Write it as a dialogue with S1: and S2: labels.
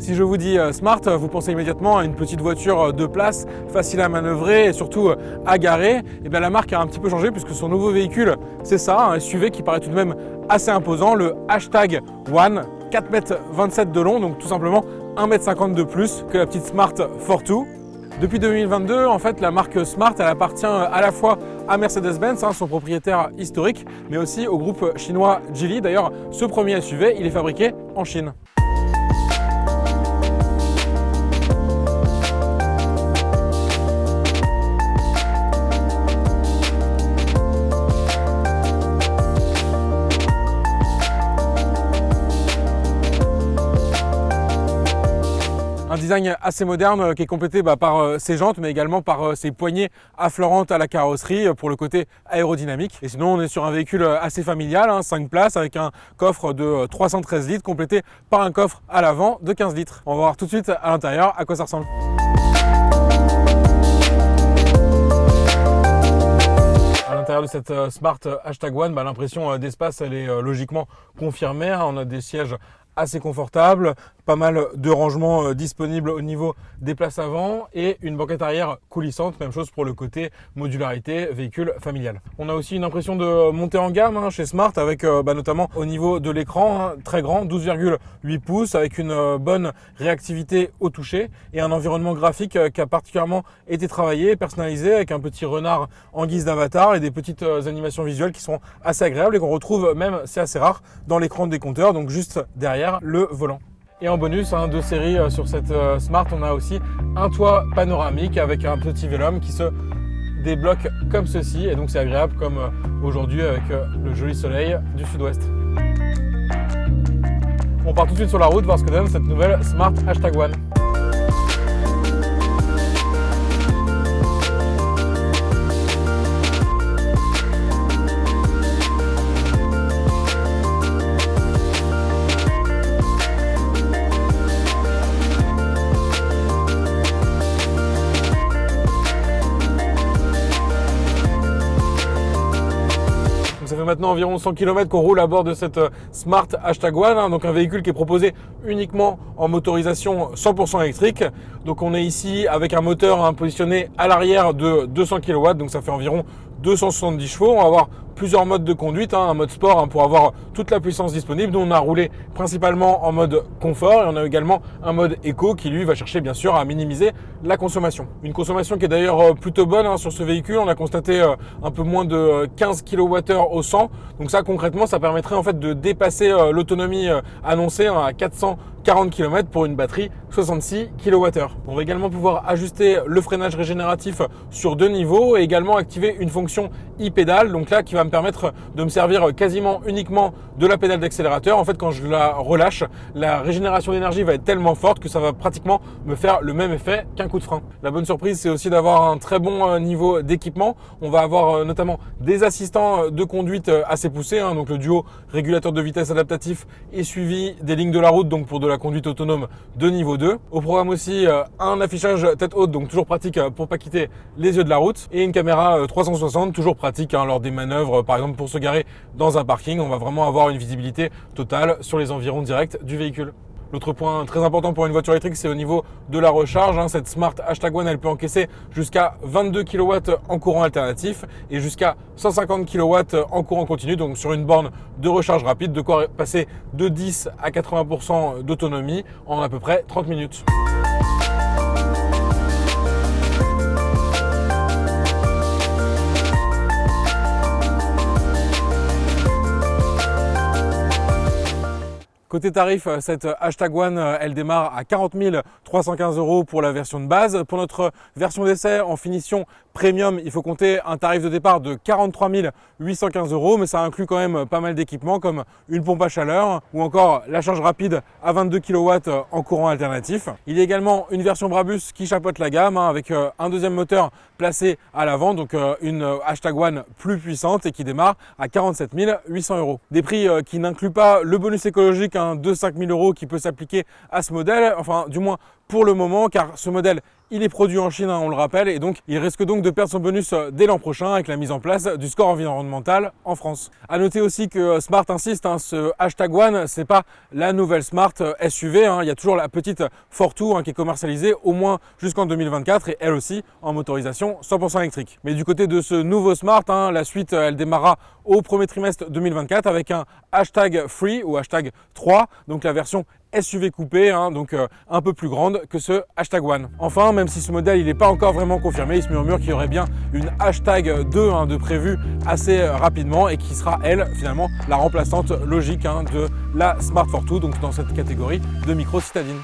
S1: Si je vous dis Smart, vous pensez immédiatement à une petite voiture de place, facile à manœuvrer et surtout à garer. Et bien la marque a un petit peu changé puisque son nouveau véhicule, c'est ça, un SUV qui paraît tout de même assez imposant, le Hashtag One, 4,27 m de long, donc tout simplement 1,50 m de plus que la petite Smart Fortwo. Depuis 2022, en fait, la marque Smart, elle appartient à la fois à Mercedes-Benz, son propriétaire historique, mais aussi au groupe chinois Geely. D'ailleurs, ce premier SUV, il est fabriqué en Chine. Un design assez moderne qui est complété par ses jantes mais également par ses poignées affleurantes à la carrosserie pour le côté aérodynamique. Et sinon on est sur un véhicule assez familial, 5 places avec un coffre de 313 litres complété par un coffre à l'avant de 15 litres. On va voir tout de suite à l'intérieur à quoi ça ressemble. À l'intérieur de cette Smart Hashtag One, l'impression d'espace elle est logiquement confirmée. On a des sièges assez confortable, pas mal de rangements disponibles au niveau des places avant et une banquette arrière coulissante, même chose pour le côté modularité véhicule familial. On a aussi une impression de montée en gamme chez Smart avec notamment au niveau de l'écran très grand, 12,8 pouces avec une bonne réactivité au toucher et un environnement graphique qui a particulièrement été travaillé, personnalisé avec un petit renard en guise d'avatar et des petites animations visuelles qui sont assez agréables et qu'on retrouve même, c'est assez rare, dans l'écran des compteurs, donc juste derrière le volant. Et en bonus de série sur cette Smart, on a aussi un toit panoramique avec un petit vélum qui se débloque comme ceci et donc c'est agréable comme aujourd'hui avec le joli soleil du sud-ouest. On part tout de suite sur la route voir ce que donne cette nouvelle Smart Hashtag One. Ça fait maintenant environ 100 km qu'on roule à bord de cette Smart Hashtag One, donc un véhicule qui est proposé uniquement en motorisation 100% électrique. Donc on est ici avec un moteur positionné à l'arrière de 200 kW, donc ça fait environ 270 chevaux. On va avoir plusieurs modes de conduite, un mode sport pour avoir toute la puissance disponible. Nous on a roulé principalement en mode confort et on a également un mode éco qui lui va chercher bien sûr à minimiser la consommation. Une consommation qui est d'ailleurs plutôt bonne sur ce véhicule. On a constaté un peu moins de 15 kWh au 100. Donc ça concrètement ça permettrait en fait de dépasser l'autonomie annoncée à 440 km pour une batterie 66 kWh. On va également pouvoir ajuster le freinage régénératif sur 2 niveaux et également activer une fonction e-pédale, donc là qui va me permettre de me servir quasiment uniquement de la pédale d'accélérateur. En fait quand je la relâche, la régénération d'énergie va être tellement forte que ça va pratiquement me faire le même effet qu'un coup de frein. La bonne surprise c'est aussi d'avoir un très bon niveau d'équipement. On va avoir notamment des assistants de conduite assez poussés, donc le duo régulateur de vitesse adaptatif et suivi des lignes de la route, donc pour de la conduite autonome de niveau 2. Au programme aussi un affichage tête haute, donc toujours pratique pour pas quitter les yeux de la route, et une caméra 360, toujours pratique lors des manœuvres, par exemple pour se garer dans un parking. On va vraiment avoir une visibilité totale sur les environs directs du véhicule. L'autre point très important pour une voiture électrique, c'est au niveau de la recharge. Cette Smart Hashtag One, elle peut encaisser jusqu'à 22 kW en courant alternatif et jusqu'à 150 kW en courant continu. Donc sur une borne de recharge rapide, de quoi passer de 10 à 80% d'autonomie en à peu près 30 minutes. Côté tarif, cette Hashtag One, elle démarre à 40 315 € pour la version de base. Pour notre version d'essai en finition premium, il faut compter un tarif de départ de 43 815 €, mais ça inclut quand même pas mal d'équipements comme une pompe à chaleur ou encore la charge rapide à 22 kW en courant alternatif. Il y a également une version Brabus qui chapeaute la gamme avec un deuxième moteur placé à l'avant, donc une Hashtag One plus puissante et qui démarre à 47 800 €. Des prix qui n'incluent pas le bonus écologique de 5 000 € qui peut s'appliquer à ce modèle, enfin du moins pour le moment, car ce modèle Il est produit en Chine, on le rappelle, et donc il risque donc de perdre son bonus dès l'an prochain avec la mise en place du score environnemental en France. À noter aussi que Smart insiste, ce hashtag One, c'est pas la nouvelle Smart SUV, il y a toujours la petite Fortwo qui est commercialisée au moins jusqu'en 2024 et elle aussi en motorisation 100% électrique. Mais du côté de ce nouveau Smart, la suite elle démarrera au premier trimestre 2024 avec un hashtag Free ou hashtag 3, donc la version SUV coupé, donc un peu plus grande que ce hashtag One. Enfin, même si ce modèle il n'est pas encore vraiment confirmé, il se murmure qu'il y aurait bien une hashtag 2 de prévu assez rapidement et qui sera elle finalement la remplaçante logique de la Smart Fortwo, donc dans cette catégorie de micro citadine.